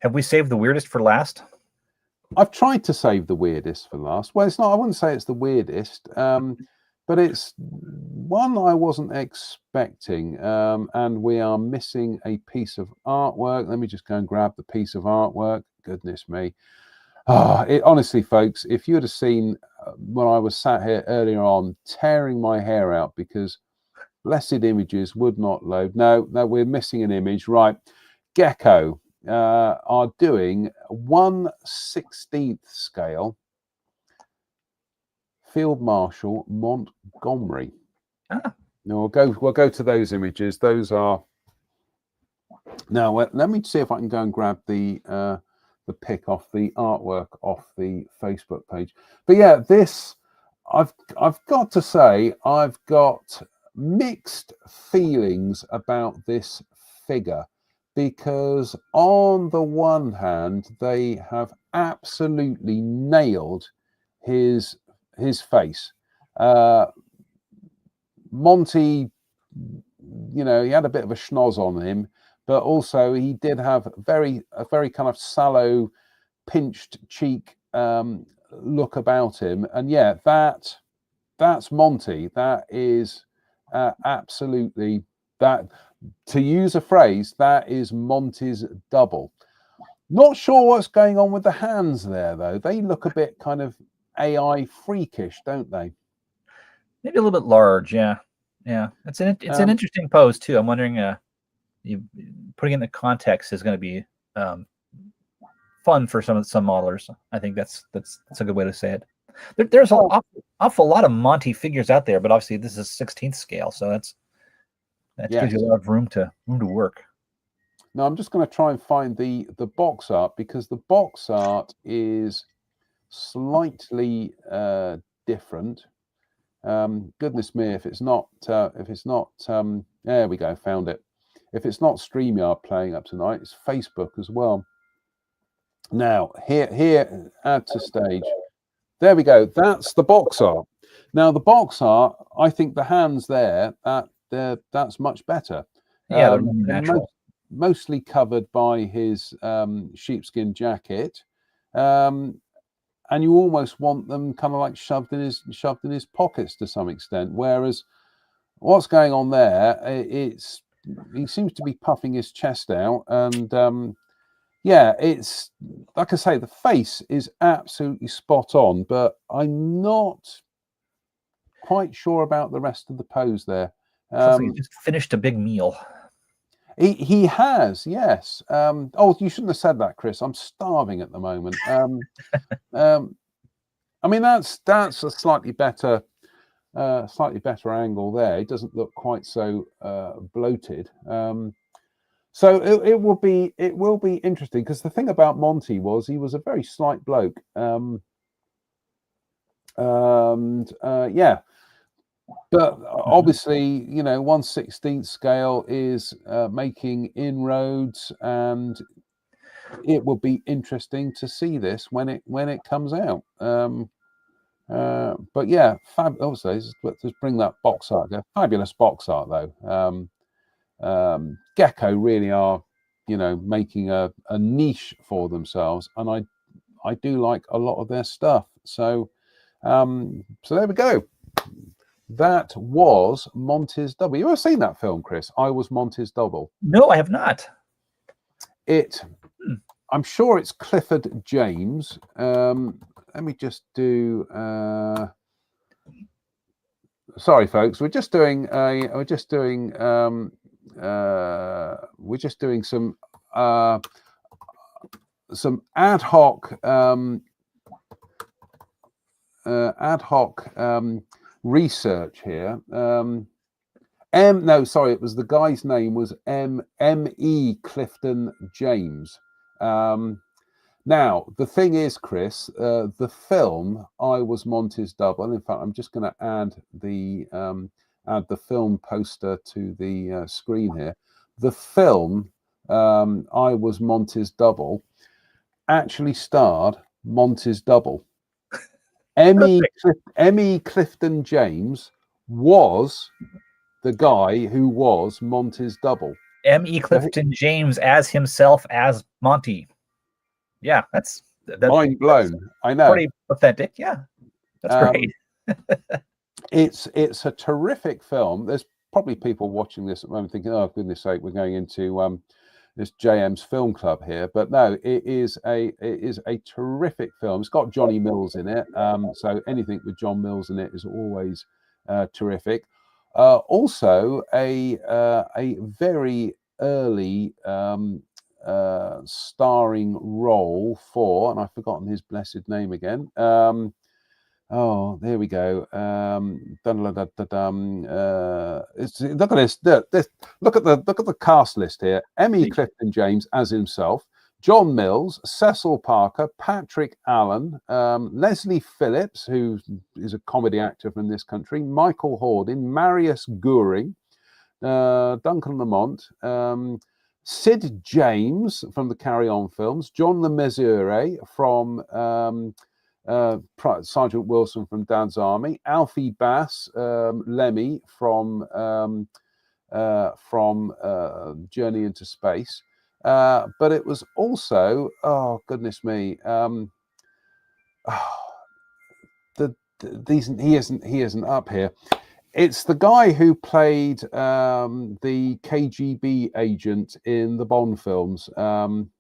Have we saved the weirdest for last? I've tried to save the weirdest for last. Well, it's not. I wouldn't say it's the weirdest, but it's one I wasn't expecting. And we are missing a piece of artwork. Let me just go and grab the piece of artwork. Goodness me. Honestly, folks, if you had seen when I was sat here earlier on tearing my hair out because blessed images would not load. No, we're missing an image. Right. Gecko are doing 1/16 scale Field Marshal Montgomery. No, we'll go to those images. Those are now. Let me see if I can go and grab the pic off the artwork off the Facebook page. But yeah, this I've got to say I've got mixed feelings about this figure because on the one hand, they have absolutely nailed his face. Monty, you know, he had a bit of a schnoz on him, but also he did have a very kind of sallow, pinched cheek look about him. And yeah, that's Monty. That is absolutely that. To use a phrase, that is Monty's double. Not sure what's going on with the hands there, though. They look a bit kind of AI freakish, don't they? Maybe a little bit large, yeah. It's an interesting pose too. I'm wondering, you putting it in the context is going to be fun for some modelers. I think that's a good way to say it. There's an awful lot of Monty figures out there, but obviously this is 16th scale, so that gives you a lot of room to work. Now I'm just going to try and find the box art, because the box art is slightly different. Goodness me, if it's not there we go, found it. If it's not StreamYard playing up tonight, it's Facebook as well. Now here, add to stage. There we go. That's the box art. Now the box art, I think the hands there, that's much better. Yeah, they're natural. Mostly covered by his sheepskin jacket, and you almost want them kind of like shoved in his pockets to some extent. Whereas what's going on there, he seems to be puffing his chest out, and yeah, it's like I say, the face is absolutely spot on, but I'm not quite sure about the rest of the pose there. He just finished a big meal. He has, yes. Oh, you shouldn't have said that, Chris. I'm starving at the moment. I mean, that's a slightly better angle there. It doesn't look quite so bloated. So it will be interesting, because the thing about Monty was he was a very slight bloke. Yeah. But obviously, you know, 1/16 scale is making inroads, and it will be interesting to see this when it comes out. But yeah, also let's just bring that box art. Fabulous box art, though. Gecko really are, you know, making a niche for themselves, and I do like a lot of their stuff. So there we go. That was Monty's Double. You ever seen that film, Chris? I Was Monty's Double. No, I have not. I'm sure it's Clifford James. Let me just do. Sorry, folks. We're just doing some ad hoc research here. No, sorry, it was the guy's name was M.E. Clifton James. Now the thing is, Chris, the film I Was Monty's Double. In fact, I'm just going to add the film poster to the screen here. The film I Was Monty's Double actually starred Monty's double. M.E. Clifton James was the guy who was Monty's double. M.E. Clifton James as himself as Monty. Yeah, that's mind blown. I know. Pretty authentic. Yeah, that's great. It's a terrific film. There's probably people watching this at the moment thinking, "Oh, goodness sake, we're going into this JM's Film Club here." But no, it is a terrific film. It's got Johnny Mills in it, so anything with John Mills in it is always terrific. Also, a very early starring role for, and I've forgotten his blessed name again. Oh, there we go. Look at this. Look at the cast list here. M.E. Clifton James as himself, John Mills, Cecil Parker, Patrick Allen, Leslie Phillips, who is a comedy actor from this country, Michael Hordin, Marius Goering, Duncan Lamont, Sid James from the Carry On films, John Le Mesurier from Sergeant Wilson from Dad's Army, Alfie Bass, Lemmy from Journey into Space. But it was also, oh goodness me, he isn't up here. It's the guy who played the KGB agent in the Bond films. I'm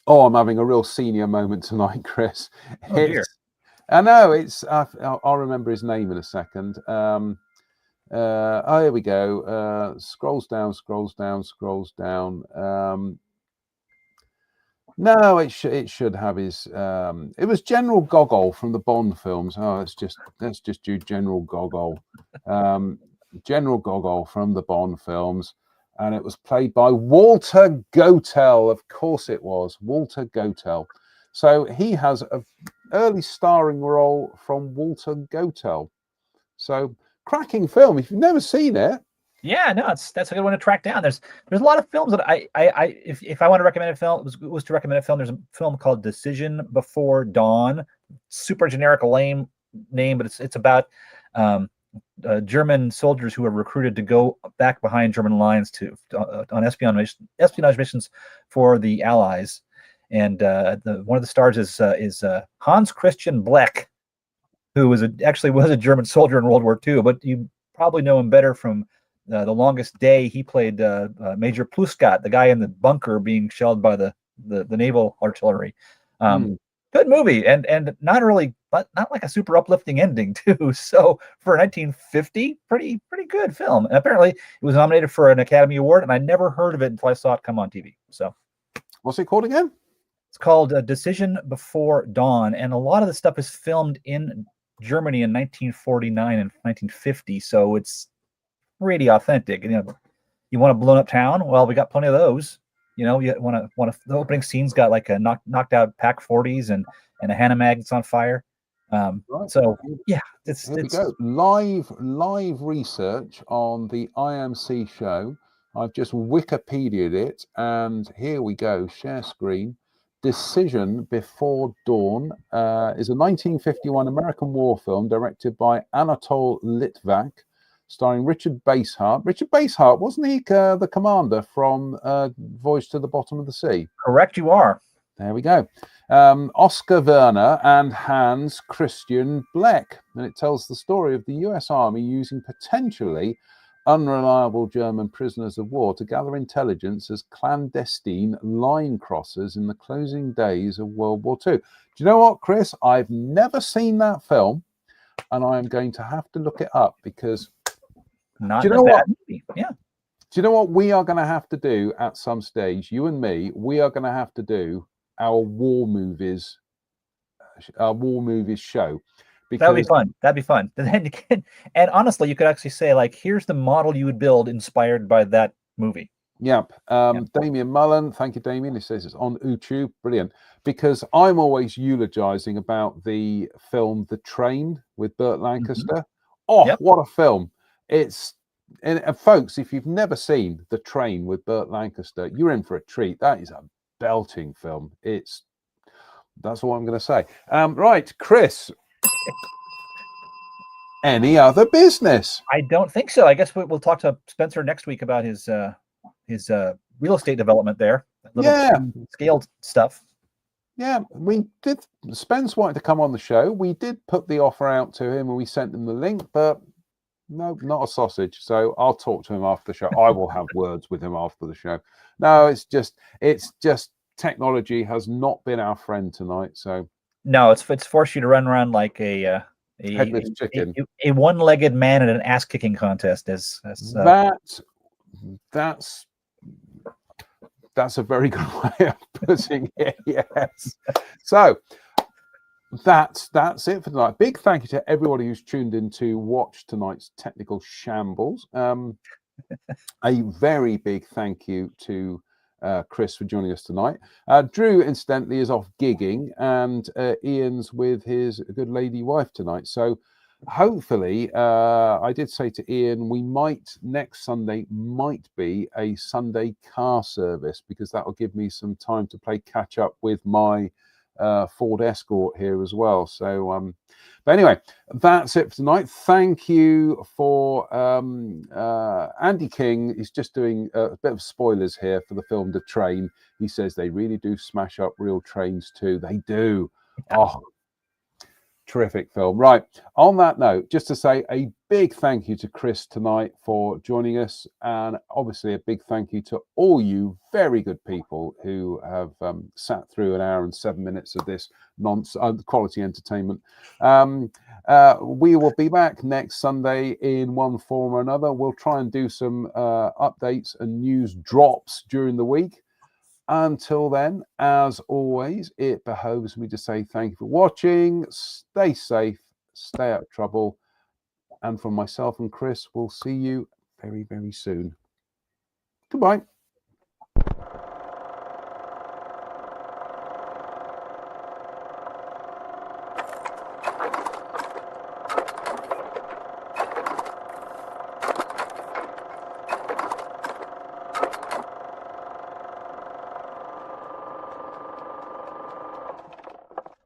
having a real senior moment tonight, Chris. Oh dear. I know it's. I'll remember his name in a second. Here we go. Scrolls down. No, it should have his. It was General Gogol from the Bond films. Oh, let's just do General Gogol. General Gogol from the Bond films, and it was played by Walter Gotel. Of course, it was Walter Gotel. So he has an early starring role from Walter Gotel. So cracking film. If you've never seen it. Yeah, no, that's a good one to track down. There's a lot of films that if I want to recommend a film, it was to recommend a film. There's a film called Decision Before Dawn. Super generic, lame name, but it's about German soldiers who are recruited to go back behind German lines on espionage missions for the Allies. And one of the stars is Hans Christian Bleck, who actually was a German soldier in World War II, but you probably know him better from The Longest Day. He played Major Pluskat, the guy in the bunker being shelled by the naval artillery. Good movie, and not like a super uplifting ending too. So for 1950, pretty good film. And apparently it was nominated for an Academy Award, and I never heard of it until I saw it come on TV. So what's it called again? It's called Decision Before Dawn, and a lot of the stuff is filmed in Germany in 1949 and 1950. So it's pretty authentic. You know, you want a blown up town? Well, we got plenty of those. You know, you want to. The opening scene's got like a knocked out Pack 40s and a Hanomag that's on fire. Right. So yeah, it's live research on the IMC show. I've just Wikipedia'd it, and here we go. Share screen. Decision Before Dawn is a 1951 American war film directed by Anatole Litvak, starring Richard Basehart. Richard Basehart, wasn't he the commander from Voyage to the Bottom of the Sea? Correct, you are. There we go. Oscar Werner and Hans Christian Bleck. And it tells the story of the US Army using potentially unreliable German prisoners of war to gather intelligence as clandestine line crossers in the closing days of World War II. Do you know what, Chris? I've never seen that film, and I am going to have to look it up because not do you know what? Movie. Yeah. Do you know what we are going to have to do at some stage? You and me, we are going to have to do our war movies show. That would be fun. That'd be fun. And honestly, you could actually say, like, here's the model you would build inspired by that movie. Yep. Damien Mullen, thank you, Damien. He says it's on YouTube. Brilliant. Because I'm always eulogizing about the film The Train with Burt Lancaster. Mm-hmm. Oh, yep. What a film. And folks, if you've never seen The Train with Burt Lancaster, you're in for a treat. That is a belting film. That's all I'm going to say. Right, Chris. Any other business? I don't think so. I guess we'll talk to Spencer next week about his real estate development there. Scaled stuff. Yeah, we did. Spence wanted to come on the show. We did put the offer out to him and we sent him the link, but no, not a sausage. So I'll talk to him after the show. I will have words with him after the show. No, it's just technology has not been our friend tonight. So no, it's forced you to run around like a one-legged man in an ass-kicking contest. That's a very good way of putting it. Yes. So that's it for tonight. Big thank you to everybody who's tuned in to watch tonight's technical shambles. A very big thank you to Chris for joining us tonight. Drew, incidentally, is off gigging, and Ian's with his good lady wife tonight. So hopefully, I did say to Ian, we might next Sunday might be a Sunday car service, because that will give me some time to play catch up with my Ford Escort here as well. So, but anyway, that's it for tonight. Thank you for Andy King is just doing a bit of spoilers here for the film The Train. He says they really do smash up real trains too. They do. Oh, terrific film. Right. On that note, just to say a big thank you to Chris tonight for joining us, and obviously a big thank you to all you very good people who have sat through an hour and 7 minutes of this quality entertainment. We will be back next Sunday in one form or another. We'll try and do some updates and news drops during the week. Until then, as always, it behoves me to say thank you for watching. Stay safe, stay out of trouble. And from myself and Chris, we'll see you very, very soon. Goodbye.